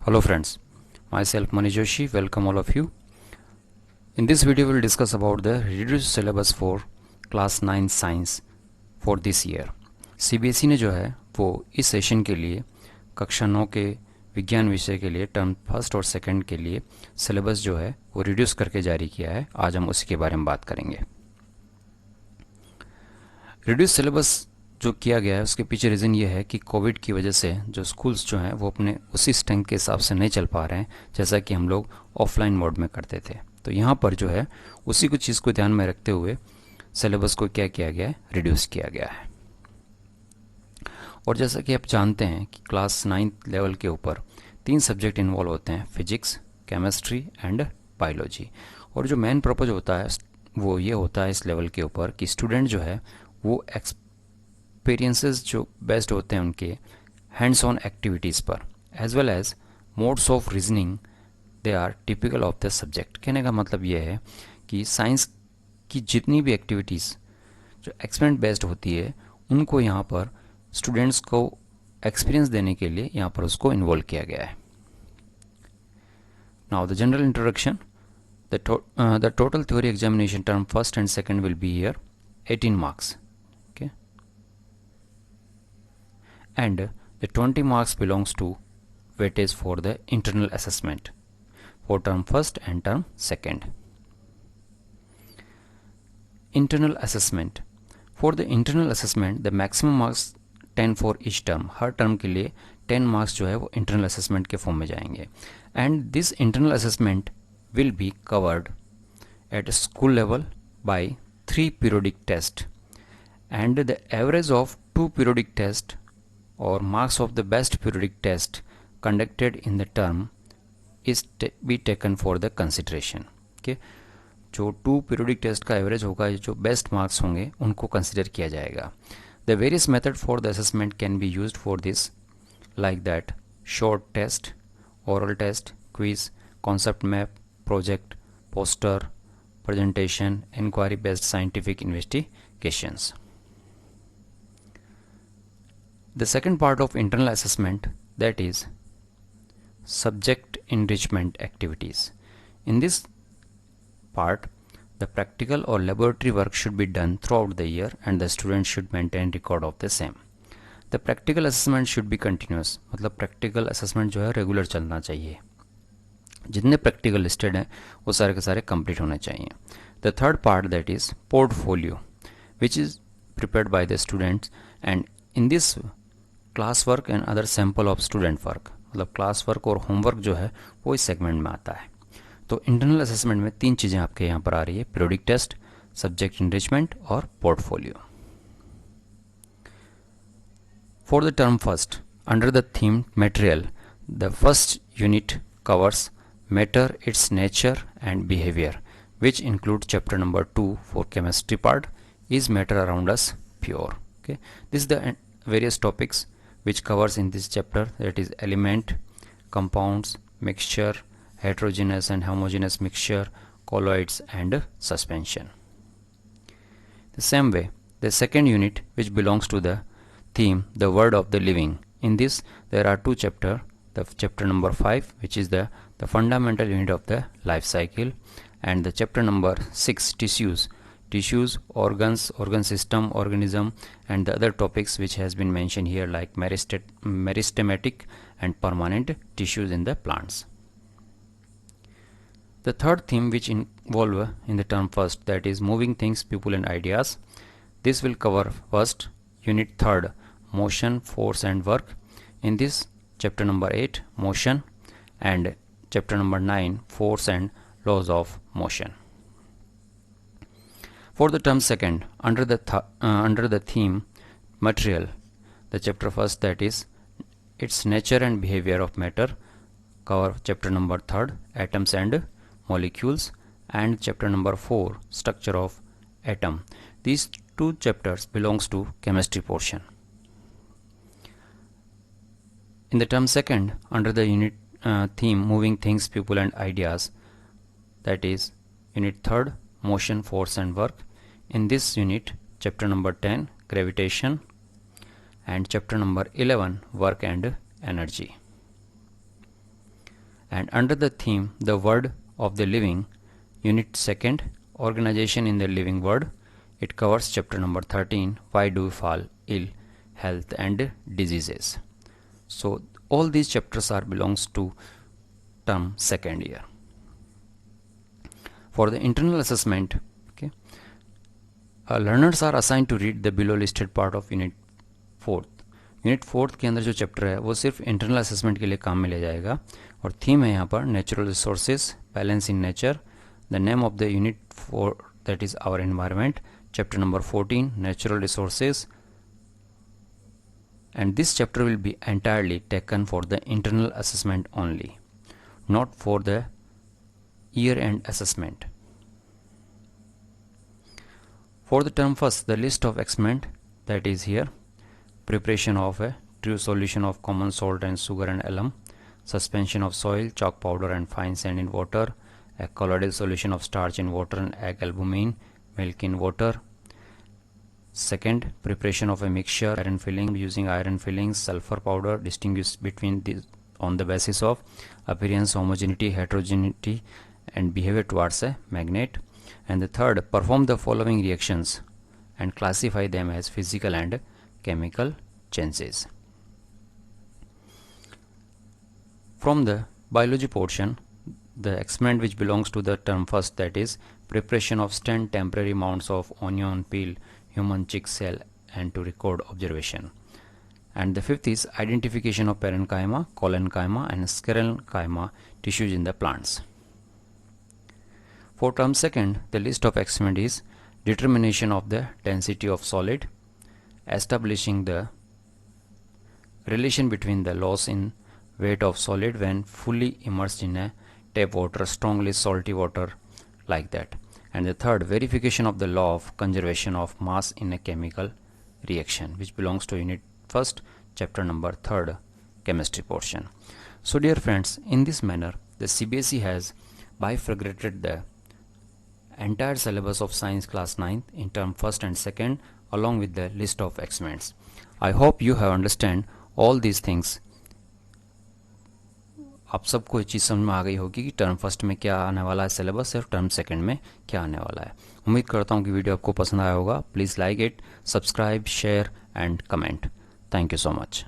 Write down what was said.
Hello friends, myself Mani Joshi, welcome all of you. In this video we will discuss about the reduced syllabus for class 9 science for this year. CBSE ने जो है वो इस session के लिए कक्षा 9 के विज्ञान विषय के लिए टर्म फर्स्ट और सेकंड के लिए सिलेबस जो है वो रिड्यूस करके जारी किया है। आज हम उसी के बारे में बात करेंगे। रिड्यूस सिलेबस जो किया गया है उसके पीछे रीज़न ये है कि कोविड की वजह से जो स्कूल्स जो हैं वो अपने उसी स्ट्रेंथ के हिसाब से नहीं चल पा रहे हैं जैसा कि हम लोग ऑफलाइन मोड में करते थे। तो यहाँ पर जो है उसी कुछ चीज़ को ध्यान में रखते हुए सिलेबस को क्या किया गया है, रिड्यूस किया गया है। और जैसा कि आप जानते हैं कि क्लास 9 लेवल के ऊपर 3 सब्जेक्ट इन्वॉल्व होते हैं, फिजिक्स, केमिस्ट्री एंड बायोलॉजी। और जो मेन पर्पज़ होता है वो ये होता है इस लेवल के ऊपर कि स्टूडेंट जो है वो एक्सपीरियंसेस जो बेस्ड होते हैं उनके हैंड्स ऑन एक्टिविटीज़ पर, as well as modes of reasoning they are typical of the subject. कहने का मतलब ये है कि साइंस की जितनी भी एक्टिविटीज़ जो एक्सपेरिमेंट बेस्ड होती है उनको यहाँ पर स्टूडेंट्स को एक्सपीरियंस देने के लिए यहाँ पर उसको इन्वॉल्व किया गया है। Now the general introduction, the total theory examination term first and second will be here 18 marks, okay, and the 20 marks belongs to weightage for the internal assessment for term first and term second. Internal assessment, for the internal assessment the maximum marks 10 for each term, her term के लिए 10 marks जो है वो internal assessment के form में जाएंगे। And this internal assessment will be covered at school level by 3 periodic tests, and the average of 2 periodic tests or marks of the best periodic test conducted in the term is be taken for the consideration. Okay, जो 2 periodic test का average होगा, जो best marks होंगे उनको consider किया जाएगा। The various method for the assessment can be used for this, like that short test, oral test, quiz, concept map, project, poster, presentation, inquiry based scientific investigations. The second part of internal assessment, that is subject enrichment activities. In this part the practical or laboratory work should be done throughout the year and the students should maintain record of the same. The practical assessment should be continuous, मतलब practical assessment जो है regular चलना चाहिए। जितने practical listed हैं वो सारे के सारे कंप्लीट होने चाहिए। The third part, that is portfolio, which is prepared by the students and in this class work and other sample of student work, मतलब क्लास वर्क और होमवर्क जो है वो इस सेगमेंट में आता है। तो इंटरनल असेसमेंट में 3 चीज़ें आपके यहाँ पर आ रही है, पीरियोडिक टेस्ट, सब्जेक्ट इनरिचमेंट और portfolio. For the term first, under the theme material, the first unit covers matter, its nature and behavior, which include chapter number 2 for chemistry part, is matter around us pure. Okay, this is the various topics which covers in this chapter, that is element, compounds, mixture, heterogeneous and homogeneous mixture, colloids and suspension. The same way the second unit, which belongs to the theme the word of the living, in this there are 2 chapters, the chapter number 5 which is the fundamental unit of the life cycle, and the chapter number 6 tissues, organs, organ system, organism, and the other topics which has been mentioned here, like meristematic and permanent tissues in the plants. The third theme which involve in the term first, that is moving things, people and ideas, this will cover first unit third, motion, force and work. In this chapter number 8, motion, and chapter number 9, force and laws of motion. For the term second, under the theme material, the chapter first, that is its nature and behavior of matter, cover chapter number 3, atoms and molecules, and chapter number 4, structure of atom. These 2 chapters belongs to chemistry portion. In the term second, under the unit theme moving things, people and ideas, that is unit third, motion, force and work. In this unit, chapter number 10, gravitation, and chapter number 11, work and energy. And under the theme, the word of the living, unit 2nd, organization in the living world, it covers chapter number 13, why do we fall ill, health and diseases. So all these chapters are belongs to term second year. For the internal assessment, okay, learners are assigned to read the below listed part of unit 4th. Unit 4th के अंदर जो chapter है वो सिर्फ internal assessment के लिए काम में लिया जाएगा और थीम है यहाँ पर natural resources, balance in nature. The name of the unit 4 that is our environment, chapter number 14 natural resources. And this chapter will be entirely taken for the internal assessment only, not for the year-end assessment. For the term first, the list of experiment that is here: preparation of a true solution of common salt and sugar and alum, suspension of soil, chalk powder and fine sand in water, a colloidal solution of starch in water and egg albumin, milk in water. Second, preparation of a mixture, iron filling using iron fillings, sulfur powder, distinguish between these on the basis of appearance, homogeneity, heterogeneity and behavior towards a magnet. And the third, perform the following reactions and classify them as physical and chemical changes. From the biology portion, the experiment which belongs to the term first, that is preparation of 10 temporary mounts of onion peel human chick cell and to record observation. And the fifth is identification of parenchyma, collenchyma and sclerenchyma tissues in the plants. For term second, the list of experiment is determination of the density of solid, establishing the relation between the loss in weight of solid when fully immersed in a tap water, strongly salty water, like that. And the third, verification of the law of conservation of mass in a chemical reaction, which belongs to unit first, chapter number 3rd, chemistry portion. So dear friends, in this manner the CBSE has bifurcated the entire syllabus of science class 9th in term first and second along with the list of experiments. I hope you have understand all these things. आप सबको ये चीज़ समझ में आ गई होगी कि term first में क्या आने वाला है सिलेबस और टर्म सेकंड में क्या आने वाला है. उम्मीद करता हूँ कि वीडियो आपको पसंद आया होगा. Please like it, subscribe, share and comment. Thank you so much.